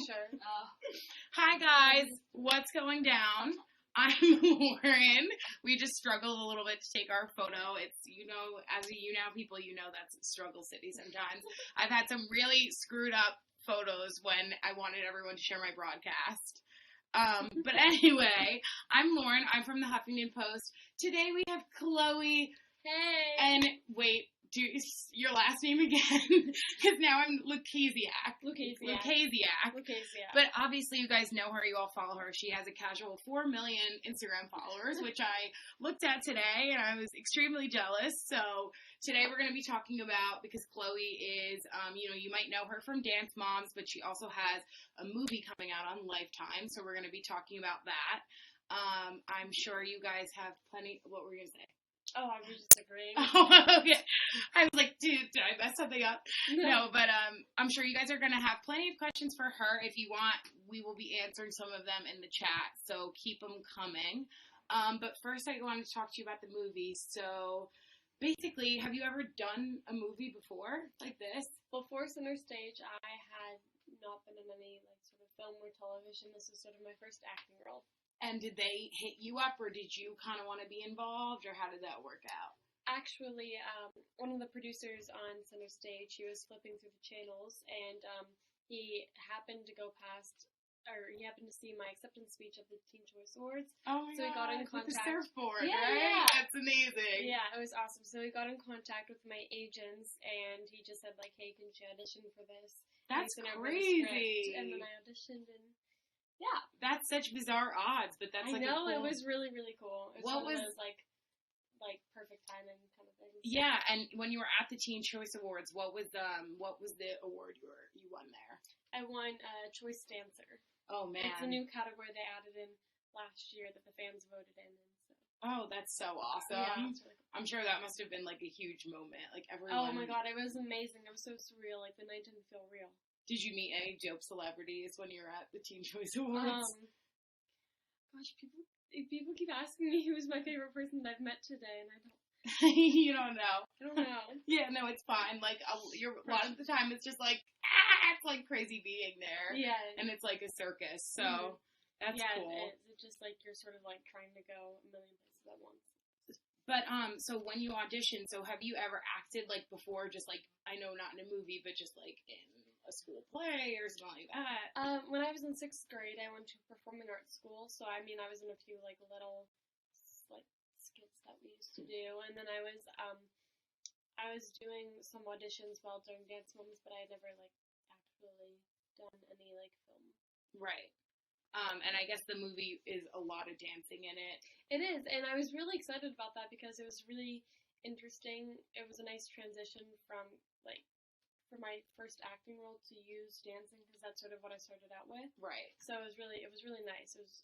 Sure. Hi guys, what's going down? I'm Lauren. We just struggled a little bit to take our photo. It's, as you know, people, that's a struggle city sometimes. I've had some really screwed up photos when I wanted everyone to share my broadcast. But anyway, I'm Lauren. I'm from the Huffington Post. Today we have Chloe. Hey. And wait, do your last name again, because now I'm Lukasiak. But obviously you guys know her, you all follow her. She has a casual 4 million Instagram followers, which I looked at today and I was extremely jealous. So today we're going to be talking about, because Chloe is, you might know her from Dance Moms, but she also has a movie coming out on Lifetime. So we're going to be talking about that. I'm sure you guys have plenty. What were you going to say? Oh, I was just agreeing. Oh, okay. I was like, dude, did I mess something up? No, but I'm sure you guys are going to have plenty of questions for her. If you want, we will be answering some of them in the chat, so keep them coming. But first, I wanted to talk to you about the movie. So, basically, have you ever done a movie before like this? Before Center Stage, I had not been in any sort of film or television. This was sort of my first acting role. And did they hit you up, or did you kind of want to be involved, or how did that work out? Actually, one of the producers on Center Stage, he was flipping through the channels, and he happened to go past, or he happened to see my acceptance speech at the Teen Choice Awards. Oh my so God, he got in contact. With the surfboard, yeah, right? Yeah. That's amazing. Yeah, it was awesome. So he got in contact with my agents, and he just said, hey, can she audition for this? That's crazy. And then I auditioned, and yeah. That's such bizarre odds, but that's I know, it was really, really cool. It was what one was of those, like perfect timing kind of things. Yeah, and when you were at the Teen Choice Awards, what was the award you won there? I won Choice Dancer. Oh man. It's a new category they added in last year that the fans voted in, and so. Oh, that's so awesome. Yeah, it's really cool. I'm sure that must have been a huge moment. Everyone. Oh my God, it was amazing. It was so surreal. The night didn't feel real. Did you meet any dope celebrities when you were at the Teen Choice Awards? Gosh, people keep asking me who's my favorite person that I've met today, and I don't. You don't know. I don't know. Yeah, no, it's fine. A lot of the time it's just it's like crazy being there. Yeah. And it's like a circus, so that's cool. Yeah, it's just you're sort of trying to go a million places at once. But, so when you audition, have you ever acted before, just I know not in a movie, but just in a school play or something like that? When I was in 6th grade, I went to performing arts school, so I was in a few little skits that we used to do, and then I was doing some auditions while doing Dance Moms, but I had never actually done any film. Right. And I guess the movie is a lot of dancing in it. It is, and I was really excited about that because it was really interesting. It was a nice transition from for my first acting role to use dancing, because that's sort of what I started out with. Right. So it was really nice. It was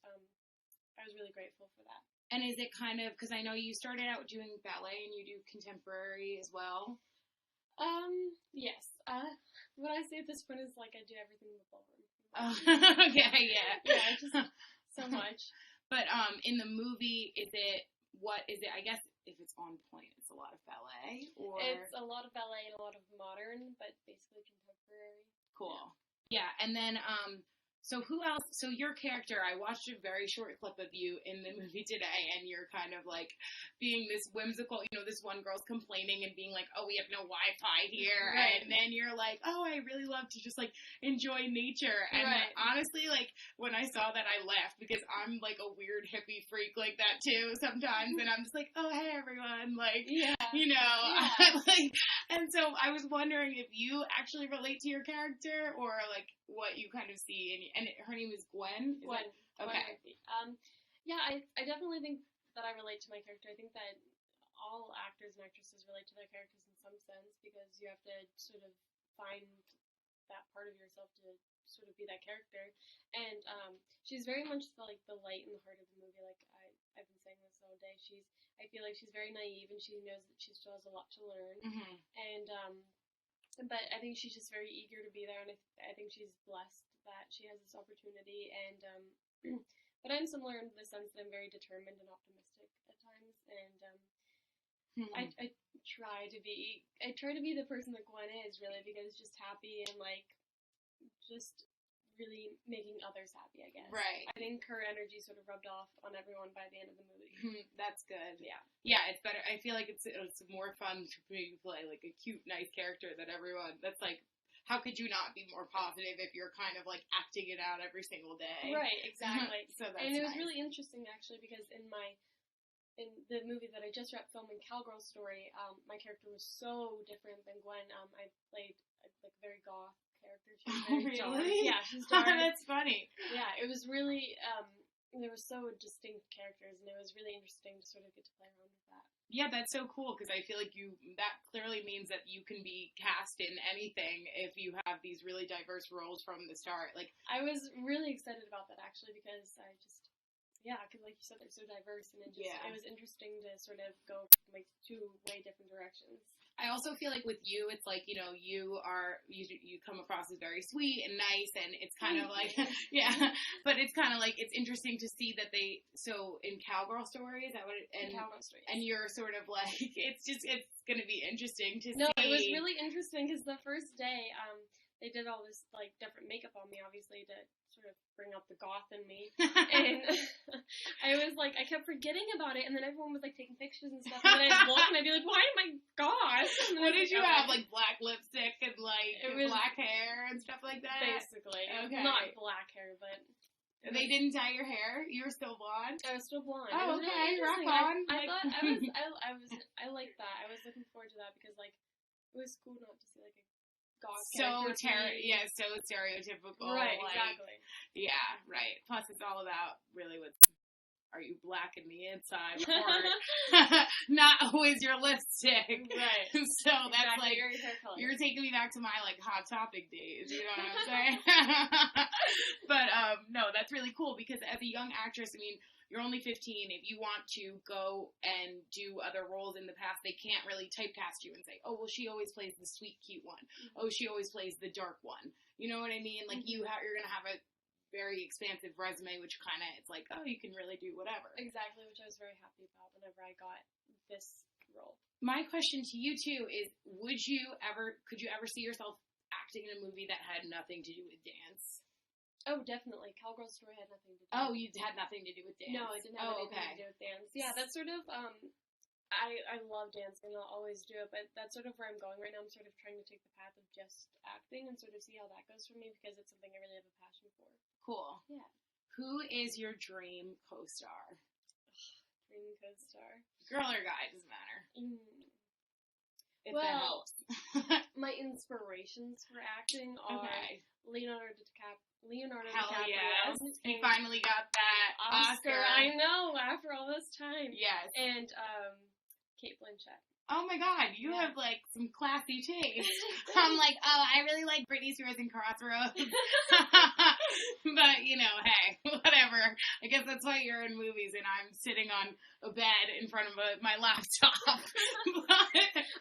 I was really grateful for that. And is it kind of, because I know you started out doing ballet and you do contemporary as well? Yes. What I say at this point is I do everything in the ballroom. Okay, yeah. Yeah, just so much. But in the movie, I guess if it's on point, it's a lot of ballet, or it's a lot of ballet and a lot of modern, but basically contemporary. Cool. Yeah, and then so who else? So your character, I watched a very short clip of you in the movie today, and you're kind of being this whimsical. This one girl's complaining and being oh, we have no Wi-Fi here, right. And then you're oh, I really love to just enjoy nature. And right. Honestly, when I saw that, I laughed because I'm a weird hippie freak like that too sometimes, and I'm just oh, hey everyone, yeah. Yeah. And so I was wondering if you actually relate to your character, or what you kind of see. And her name is Gwen? Gwen. Okay. Yeah, I definitely think that I relate to my character. I think that all actors and actresses relate to their characters in some sense, because you have to sort of find that part of yourself to sort of be that character. And she's very much the light in the heart of the movie. I've been saying this all day. I feel like she's very naive, and she knows that she still has a lot to learn. Mm-hmm. And but I think she's just very eager to be there, and I think she's blessed that she has this opportunity. And but I'm similar in the sense that I'm very determined and optimistic at times, and I try to be the person that Gwen is, really, because just happy and just really making others happy, I guess. Right. I think her energy sort of rubbed off on everyone by the end of the movie. That's good. Yeah. Yeah, it's better. I feel like it's more fun to play like a cute, nice character that everyone. That's like, how could you not be more positive if you're kind of like acting it out every single day? Right. Exactly. So that's and it was nice. really interesting actually because in the movie that I just wrapped filming, Cowgirl Story, my character was so different than Gwen. I played like a very goth character. She was very dark. Really? Yeah, she's dark. That's funny. Yeah, it was really. There were so distinct characters, and it was really interesting to sort of get to play around with that. Yeah, that's so cool because I feel like that clearly means that you can be cast in anything if you have these really diverse roles from the start. Like, I was really excited about that actually because because like you said, they're so diverse, and it was interesting to sort of go like two way different directions. I also feel like with you, it's like, you come across as very sweet and nice, and it's kind of like, yeah, but it's kind of like, it's interesting to see that so in Cowgirl Story, is that what Cowgirl Story. And you're sort of like, it's going to be interesting to see. No, it was really interesting because the first day, they did all this like different makeup on me, obviously, to sort of bring out the goth in me. And I was like, I kept forgetting about it, and then everyone was like taking pictures and stuff, and then I'd look and I'd be like, why am I goth? What did you have? Like black lipstick and like black hair and stuff like that? Basically. Okay. Not black hair, but they didn't dye your hair? You were still blonde? I was still blonde. Oh, Really okay, rock on. I thought I liked that. I was looking forward to that because like it was cool not to see like a goth character. So stereotypical. Right, like, exactly. Yeah, right. Plus, it's all about really are you black in the inside or not always your lipstick. Right. So that's exactly. like, your hair color. You're taking me back to my like Hot Topic days, you know what I'm saying? But no, that's really cool because as a young actress, I mean, you're only 15. If you want to go and do other roles in the past, they can't really typecast you and say, oh, well, she always plays the sweet, cute one. Mm-hmm. Oh, she always plays the dark one. You know what I mean? Like, you're going to have a very expansive resume, which kind of, it's like, oh, you can really do whatever. Exactly, which I was very happy about whenever I got this role. My question to you, too, is could you ever see yourself acting in a movie that had nothing to do with dance? Oh, definitely. Cowgirl Story had nothing to do with Oh, you had nothing to do with dance? No, it didn't have anything to do with dance. Yeah, that's sort of, I love dancing, and I'll always do it, but that's sort of where I'm going right now. I'm sort of trying to take the path of just acting and sort of see how that goes for me because it's something I really have a passion for. Cool. Yeah. Who is your dream co-star? Dream co-star? Girl or guy, doesn't matter. If well, that helps. My inspirations for acting are Leonardo DiCaprio. Hell yes. He finally got that Oscar. I know, after all this time. Yes. And Cate Blanchett. Oh my god, you have like some classy taste. I'm like, oh, I really like Britney Spears and Crossroads. But, you know, hey, whatever. I guess that's why you're in movies and I'm sitting on a bed in front of my laptop.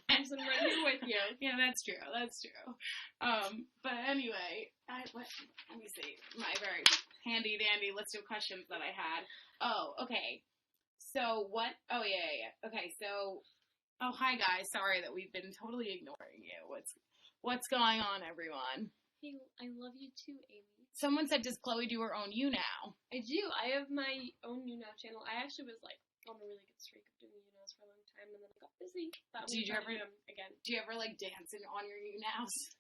I'm sitting right here with you. Yeah, that's true. But anyway, let me see. My very handy dandy list of questions that I had. Oh, okay. So what? Oh, yeah. Okay, so... Oh, hi guys. Sorry that we've been totally ignoring you. What's going on, everyone? Hey, I love you too, Amy. Someone said, does Chloe do her own You Now? I do. I have my own You Now channel. I actually was like on a really good streak of doing You Nows for a long time, and then I got busy. Do you ever do them again? Do you ever like dancing on your You Nows?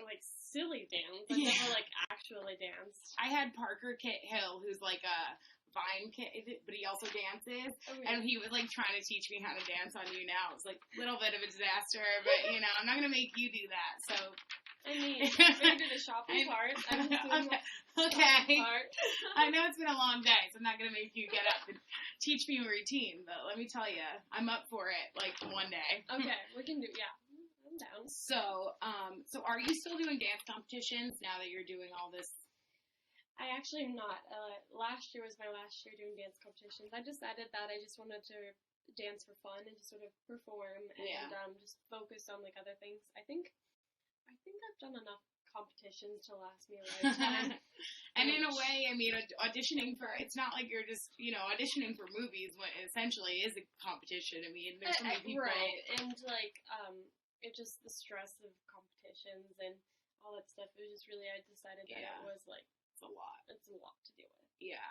Like silly dance. I never like actually danced. I had Parker Kit Hill, who's like a Vine kid, but he also dances, and he was like trying to teach me how to dance on You Now. It was like a little bit of a disaster, but you know, I'm not gonna make you do that. So, I mean, maybe do the shopping part. I'm just doing okay. Part. I know it's been a long day, so I'm not gonna make you get up and teach me a routine. But let me tell you, I'm up for it. Like one day. Okay, we can do. Yeah, I'm down. So are you still doing dance competitions now that you're doing all this? I actually am not. Last year was my last year doing dance competitions. I decided that I just wanted to dance for fun and just sort of perform and just focus on like other things. I think I've done enough competitions to last me a lifetime. And in a way, I mean, auditioning for, it's not like you're just, you know, auditioning for movies when essentially is a competition. I mean, there's so many people. Right, and like, it's just the stress of competitions and all that stuff. It was just really, I decided that it was like it's a lot. It's a lot to deal with. Yeah.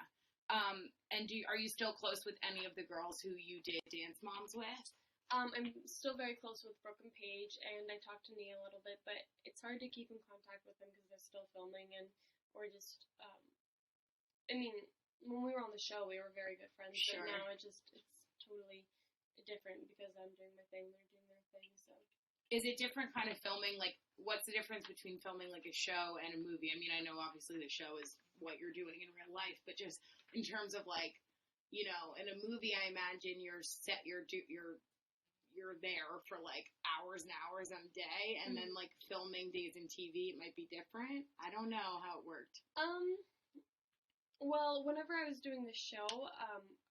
And are you still close with any of the girls who you did Dance Moms with? I'm still very close with Brooke and Paige, and I talked to Nia a little bit, but it's hard to keep in contact with them because they're still filming, and we're just, I mean, when we were on the show, we were very good friends, Sure. but now it's totally different because I'm doing my thing, they're doing their thing, so. Is it different kind of filming? Like, what's the difference between filming like a show and a movie? I mean, I know obviously the show is what you're doing in real life, but just in terms of like, you know, in a movie, I imagine you're there for like hours and hours on a day, and then like filming days in TV, it might be different. I don't know how it worked. Well, whenever I was doing the show,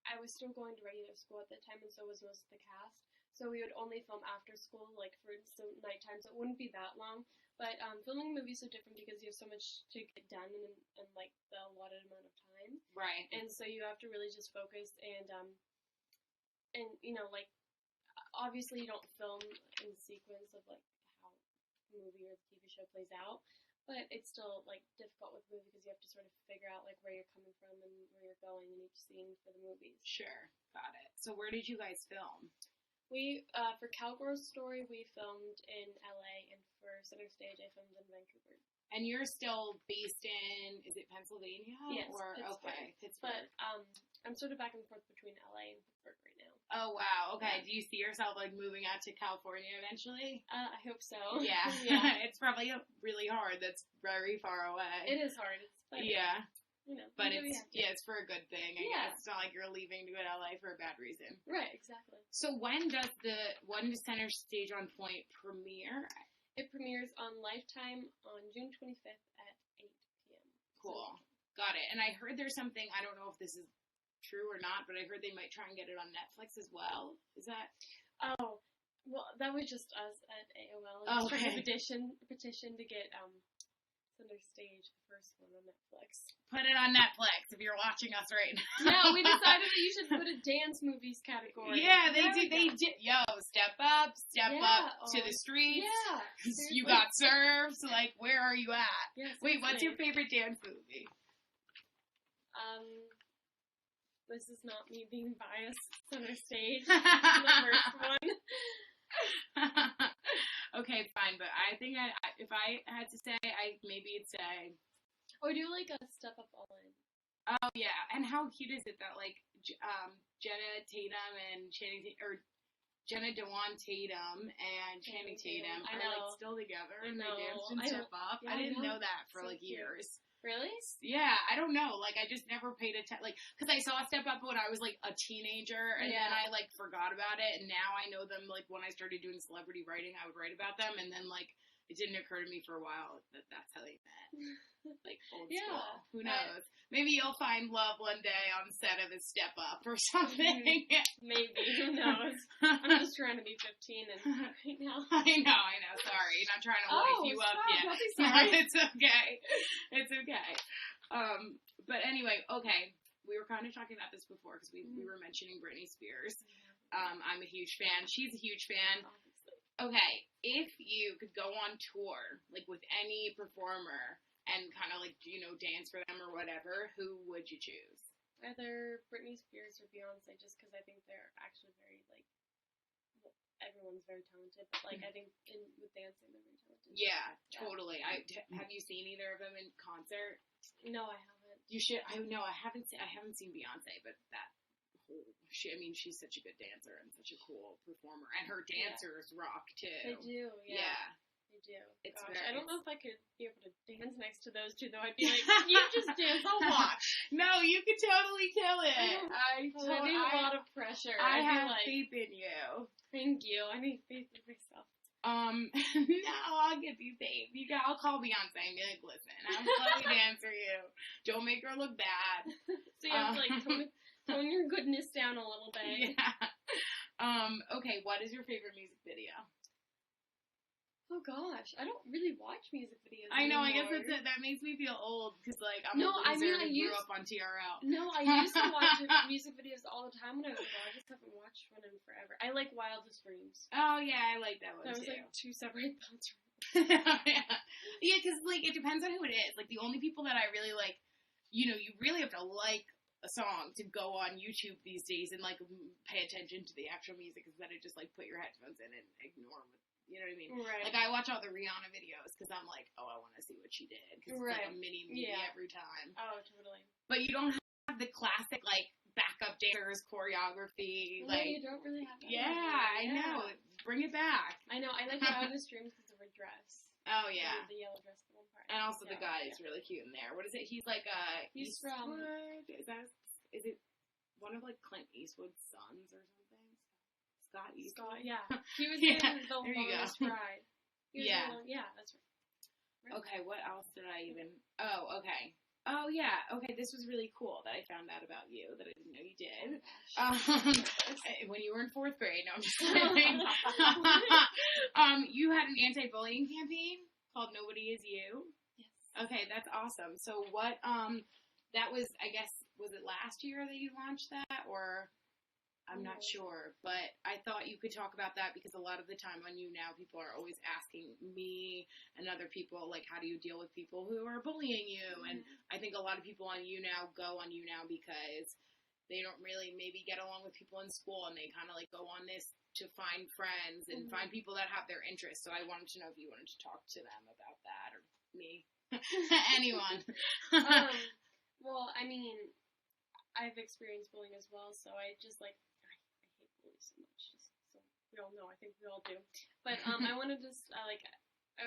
I was still going to regular school at that time, and so was most of the cast. So we would only film after school, like for some nighttime, so it wouldn't be that long. But filming movies is so different because you have so much to get done in like the allotted amount of time. Right. And so you have to really just focus and you know, like obviously you don't film in sequence of like how the movie or the TV show plays out, but it's still like difficult with movie because you have to sort of figure out like where you're coming from and where you're going in each scene for the movies. Sure, got it. So where did you guys film? We, for Cowgirl's Story, we filmed in LA, and for Center Stage, I filmed in Vancouver. And you're still based in, is it Pennsylvania? Yes, or Pittsburgh. Okay, Pittsburgh. But I'm sort of back and forth between LA and Pittsburgh right now. Oh, wow. Okay. Yeah. Do you see yourself, like, moving out to California eventually? I hope so. Yeah. Yeah. It's probably really hard. That's very far away. It is hard. But, yeah. You know, but it's for a good thing, I guess. It's not like you're leaving to go to LA for a bad reason. Right, exactly. So when does Center Stage on Point premiere? It premieres on Lifetime on June 25th at 8 p.m. Cool. Got it. And I heard there's something, I don't know if this is true or not, but I heard they might try and get it on Netflix as well. Is that? Oh, well, that was just us at AOL. Oh, okay. Petition to get Center Stage, the first one, on Netflix. Put it on Netflix if you're watching us right now. No, we decided that you should put a dance movies category. Yeah, they did. Yo, step up to the streets. Yeah. You got served. Like, where are you at? Yes, wait, what's your favorite dance movie? This is not me being biased. Center Stage. The first one. Okay, fine, but I think if I had to say, maybe it'd say. Or do like a Step Up All In. Oh yeah, and how cute is it that like Jenna Tatum and Jenna Dewan Tatum and Channing Tatum are like still together and they danced in Step Up. Yeah, I didn't know that for so like cute. years. Really? Yeah, I don't know. Like, I just never paid attention. Like, because I saw Step Up when I was, like, a teenager, and then I, like, forgot about it, and now I know them, like, when I started doing celebrity writing, I would write about them, and then, like, it didn't occur to me for a while that that's how they met. Like, old school. Who knows? Maybe you'll find love one day on set of a Step Up or something. Maybe. Who knows? I'm just trying to be 15 and right now. I know. Sorry. Not trying to wipe you up yet. Don't be sorry. It's okay. It's okay. But anyway, okay. We were kind of talking about this before because we were mentioning Britney Spears. I'm a huge fan. She's a huge fan. Obviously. Okay. If you could go on tour, like with any performer, and kind of like, you know, dance for them or whatever, who would you choose? Either Britney Spears or Beyonce, just because I think they're actually very, like, well, everyone's very talented, but, like, I think with dancing, they're very talented. Yeah, totally. Have you seen either of them in concert? No, I haven't. You should. I haven't seen Beyonce, but that whole, she's such a good dancer and such a cool performer, and her dancers rock, too. They do, yeah. They do. It's I don't know if I could be able to dance next to those two, though. I'd be like, you just dance, I'll watch. No, you could totally kill it. I need a lot of pressure. I have faith in you. Thank you. I need faith in myself. No, I'll give you faith. I'll call Beyonce and be like, listen, I'm a lovely dancer, you. Don't make her look bad. So you have to, like, tone your goodness down a little bit. Yeah. Okay, what is your favorite music video? Oh gosh, I don't really watch music videos I know, anymore. I guess that makes me feel old, because, like, I'm No, a loser I who grew used- up on TRL. No, I used to watch music videos all the time when I was little. I just haven't watched one in forever. I like Wildest Dreams. Oh, yeah, I like that one, That was too. like two separate thoughts. Yeah, because, like, it depends on who it is. Like, the only people that I really like, you know, you really have to like a song to go on YouTube these days and, like, pay attention to the actual music, instead of just, like, put your headphones in and ignore what, you know what I mean? Right. Like, I watch all the Rihanna videos because I'm like, oh, I want to see what she did, because it's like a mini movie every time. Oh, totally. But you don't have the classic, like, backup dancers, choreography, No, like... you don't really have that. I know. Bring it back. I know. I like Wildest Dreams because of her dress. Oh, yeah. The yellow dress, the one part. And also the guy is really cute in there. What is it? He's like He's from... Is it one of, like, Clint Eastwood's sons or something? Scott Eastwood? Yeah. He was Yeah, in The there you Longest go. Ride. Yeah. Yeah, that's right. Okay, what else did I even... Oh, okay. Oh, yeah. Okay, this was really cool that I found out about you that I didn't know you did. When you were in 4th grade. No, I'm just kidding. You had an anti-bullying campaign called Nobody Is You. Yes. Okay, that's awesome. So what, that was, I guess, was it last year that you launched that, or... I'm not sure, but I thought you could talk about that, because a lot of the time on You Now, people are always asking me and other people, like, how do you deal with people who are bullying you? And I think a lot of people on You Now go on You Now because they don't really maybe get along with people in school, and they kind of, like, go on this to find friends and find people that have their interests. So I wanted to know if you wanted to talk to them about that, or me. Anyone. Well, I mean, I've experienced bullying as well, so I just, like, so much, just so we all know. I think we all do. But I wanted to just I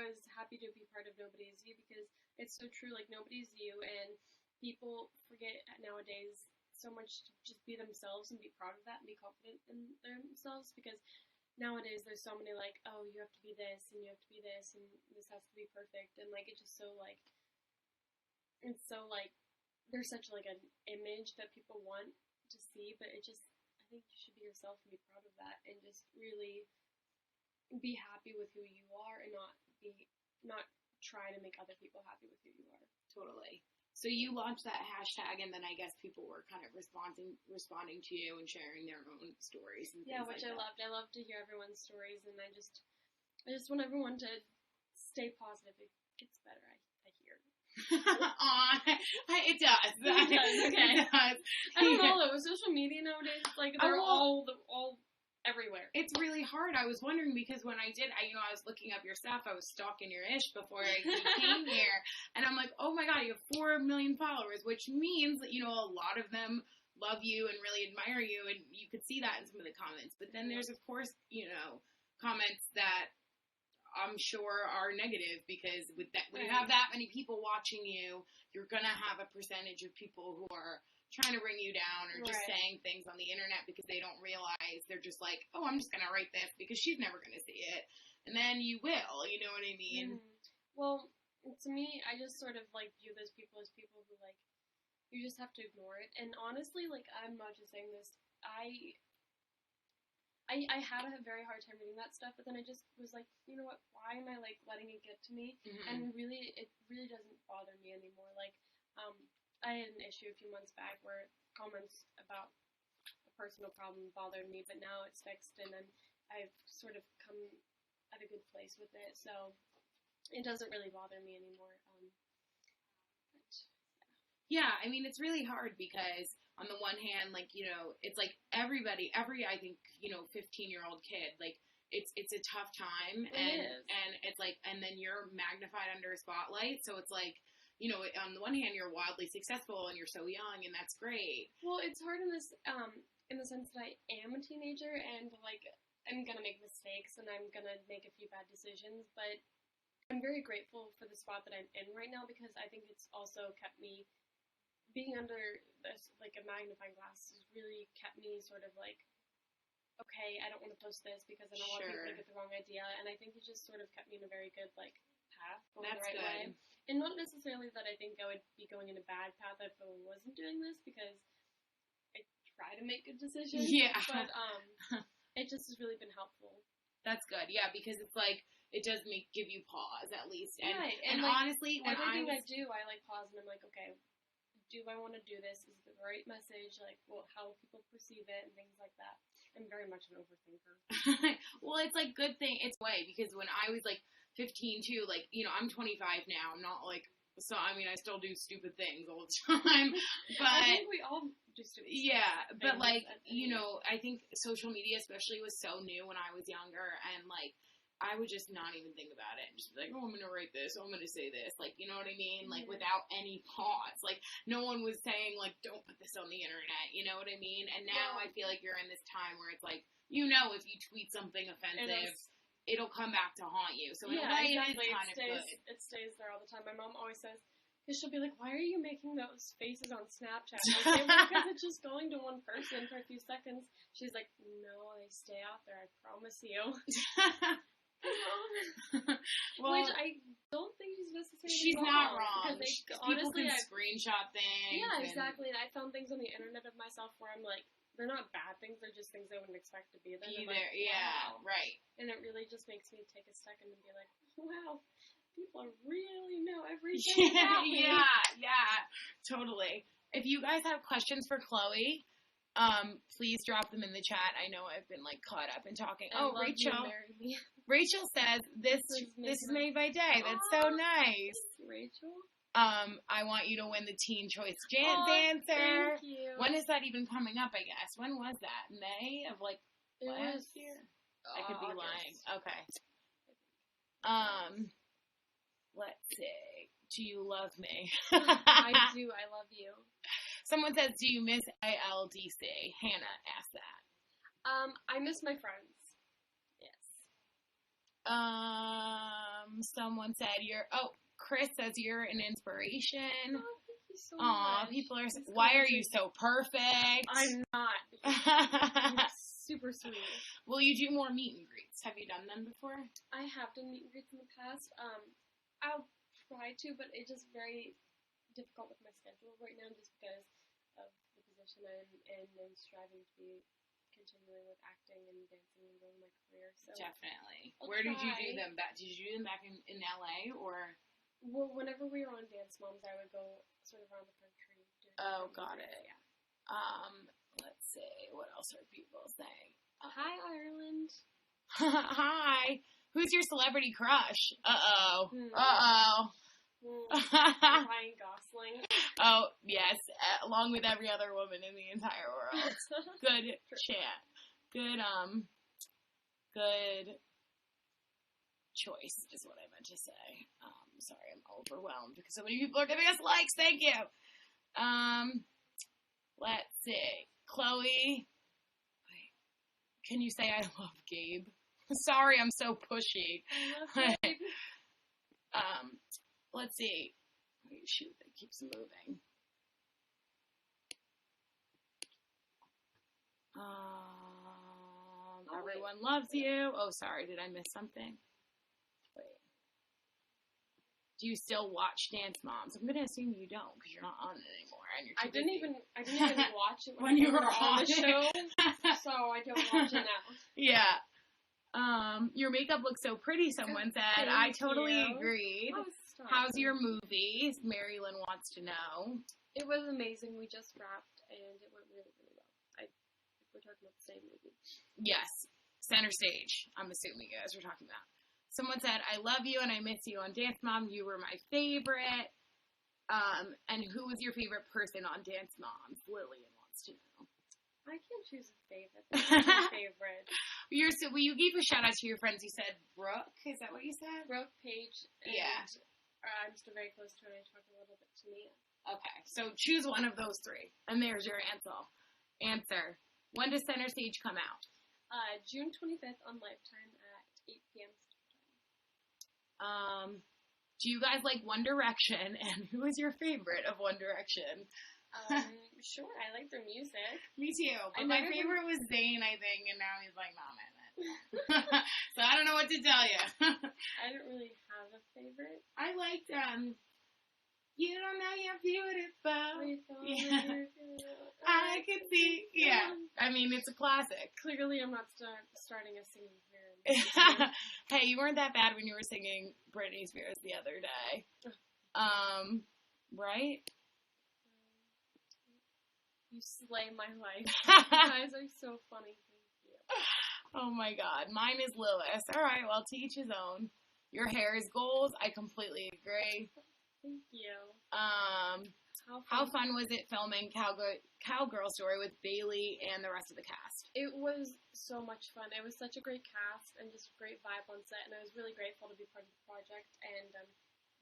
was happy to be part of Nobody Is You, because it's so true. Like, nobody's you, and people forget nowadays so much to just be themselves and be proud of that and be confident in themselves, because nowadays there's so many, like, oh, you have to be this and you have to be this and this has to be perfect, and, like, it's just so, like, it's so, like, there's such, like, an image that people want to see, but it just, I think you should be yourself and be proud of that, and just really be happy with who you are, and not try to make other people happy with who you are. Totally. So you launched that hashtag, and then I guess people were kind of responding to you and sharing their own stories. And which I loved. I love to hear everyone's stories, and I just want everyone to stay positive. It gets better, I hear. It does. It does. Okay. It does. I don't know though. With social media nowadays, like, they're all everywhere. It's really hard. I was wondering, because when I was looking up your stuff, I was stalking your ish before I came here, and I'm like, oh my god, you have 4 million followers, which means that, you know, a lot of them love you and really admire you, and you could see that in some of the comments. But then there's, of course, you know, comments that I'm sure are negative, because when you have that many people watching you, you're gonna have a percentage of people who are trying to bring you down, or just saying things on the internet because they don't realize, they're just like, oh, I'm just gonna write this because she's never gonna see it, and then you will, you know what I mean? Well, to me, I just sort of, like, view those people as people who, like, you just have to ignore it. And honestly, like, I'm not just saying this, I had a very hard time reading that stuff, but then I just was like, you know what, why am I, like, letting it get to me? And really, it really doesn't bother me anymore. Like, I had an issue a few months back where comments about a personal problem bothered me, but now it's fixed, and then I've sort of come at a good place with it, so it doesn't really bother me anymore. Yeah, I mean, it's really hard, because on the one hand, like, you know, it's like every, I think, you know, 15-year-old kid, like, it's a tough time, and it's like, and then you're magnified under a spotlight, so it's like, you know, on the one hand, you're wildly successful and you're so young, and that's great. Well, it's hard in the sense that I am a teenager, and, like, I'm gonna make mistakes, and I'm gonna make a few bad decisions, but I'm very grateful for the spot that I'm in right now, because I think it's also kept me, being under this, like, a magnifying glass has really kept me sort of like, okay, I don't want to post this because I don't want people to get the wrong idea, and I think it just sort of kept me in a very good, like, path, going the right way. And not necessarily that I think I would be going in a bad path if I wasn't doing this, because I try to make good decisions. Yeah. But it just has really been helpful. That's good. Yeah, because it's like, it does give you pause at least. And, right. and like, honestly, when everything I do, I like pause and I'm like, okay, do I want to do this? Is it the right message? Like, well, how will people perceive it and things like that? I'm very much an overthinker. Well, it's like good thing it's way, because when I was like 15 too, like, you know, I'm 25 now. I'm not like, so I mean, I still do stupid things all the time. But I think we all do stupid things. Yeah, but like, you know, I think social media especially was so new when I was younger, and like, I would just not even think about it and just be like, oh, I'm going to write this, oh, I'm going to say this, like, you know what I mean? Like, without any pause. Like, no one was saying, like, don't put this on the internet, you know what I mean? And now I feel like you're in this time where it's like, you know, if you tweet something offensive, it'll come back to haunt you. So in a way, exactly. it is kind of good. It stays there all the time. My mom always says, because she'll be like, why are you making those faces on Snapchat? I say, well, because it's just going to one person for a few seconds. She's like, no, they stay out there, I promise you. Well, which I don't think she's necessarily she's wrong. not wrong. Honestly, people can screenshot things. Yeah, exactly. And I found things on the internet of myself where I'm like, they're not bad things. They're just things I wouldn't expect to be there. Either, like, wow. Right. And it really just makes me take a second and be like, wow, people really know everything about me. Yeah, totally. If you guys have questions for Chloe, please drop them in the chat. I know I've been like caught up in talking. Rachel. Rachel says this is made by Day. That's so nice. Rachel. I want you to win the Teen Choice Dancer. Thank you. When is that even coming up? I guess. When was that? May of like last year. I could be lying. Okay. Let's see. Do you love me? I do. I love you. Someone says, do you miss ILDC? Hannah asked that. I miss my friends. Yes. Someone said Chris says you're an inspiration. Oh, thank you so much. People are. Why are you so perfect? I'm not. You're super sweet. Will you do more meet and greets? Have you done them before? I have done meet and greets in the past. I'll try to, but it's just very difficult with my schedule right now, just because of the position I'm in and striving to be continuing with acting and dancing and growing my career. So definitely. Where did you do them back? Did you do them back in LA or? Well, whenever we were on Dance Moms, I would go sort of around the country. Got it. Yeah. Let's see. What else are people saying? Hi, Ireland. Hi. Who's your celebrity crush? Ryan Gosling. Oh, yes. Along with every other woman in the entire world. Good chat. Good choice is what I meant to say. Sorry, I'm overwhelmed because so many people are giving us likes. Thank you. Let's see. Chloe. Wait. Can you say I love Gabe? Sorry, I'm so pushy. Let's see. Wait, shoot, it keeps moving. Everyone loves you. Oh, sorry, did I miss something? Wait. Do you still watch Dance Moms? I'm gonna assume you don't because you're not on it anymore, and you're too busy. I didn't even watch it when you were on the show, so I don't watch it now. Yeah. Your makeup looks so pretty, someone said. I totally agreed. Oh, how's your movie? Marilyn wants to know. It was amazing. We just wrapped, and it went really, really well. We're talking about the same movie. Yes. Center Stage, I'm assuming you guys were talking about. Someone said, I love you and I miss you on Dance Mom. You were my favorite. And who was your favorite person on Dance Moms? Lillian wants to know. I can't choose a favorite. That's my favorite. Well, you gave a shout out to your friends. You said Brooke. Is that what you said? Brooke, Paige, and I'm still very close to her, and I talked a little bit to Mia. Okay, so choose one of those three, and there's your answer. When does Center Stage come out? June 25th on Lifetime at 8 p.m. Do you guys like One Direction? And who is your favorite of One Direction? Sure, I like their music. Me too. But my favorite was Zayn, I think, and now he's like not in it. So I don't know what to tell you. I don't really have a favorite. I liked You Don't Know You're Beautiful. Yeah. I could see. Yeah. I mean, it's a classic. Clearly, I'm not starting a singing career in Hey, you weren't that bad when you were singing Britney Spears the other day. Right? You slay my life. You guys are so funny. Thank you. Oh my God. Mine is Lewis. All right, well, to each his own. Your hair is gold. I completely agree. Thank you. How fun was it filming Cowgirl Story with Bailey and the rest of the cast? It was so much fun. It was such a great cast and just a great vibe on set, and I was really grateful to be part of the project. And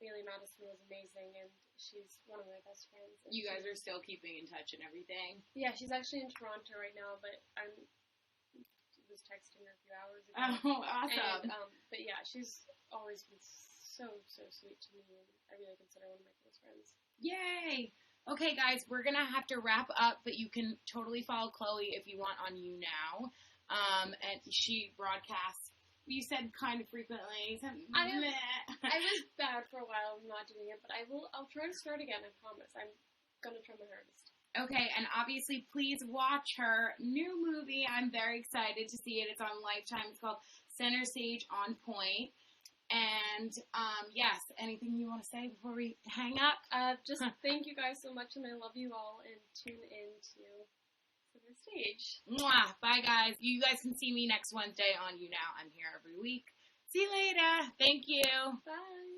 Bailey Madison was amazing, and she's one of my best friends. You guys are still keeping in touch and everything? Yeah, she's actually in Toronto right now, but I was texting her a few hours ago. Oh, awesome. And, but yeah, she's always been so sweet to me, and I really consider her one of my close friends. Yay! Okay, guys, we're going to have to wrap up, but you can totally follow Chloe if you want on You Now. And she broadcasts, you said kind of frequently. I was bad for a while of not doing it, but I'll try to start again, I promise. I'm going to try my hardest. Okay, and obviously, please watch her new movie. I'm very excited to see it. It's on Lifetime. It's called Center Stage on Point. And, yes, anything you want to say before we hang up? Just thank you guys so much, and I love you all, and tune in to Center Stage. Mwah! Bye, guys. You guys can see me next Wednesday on You Now. I'm here every week. See you later. Thank you. Bye.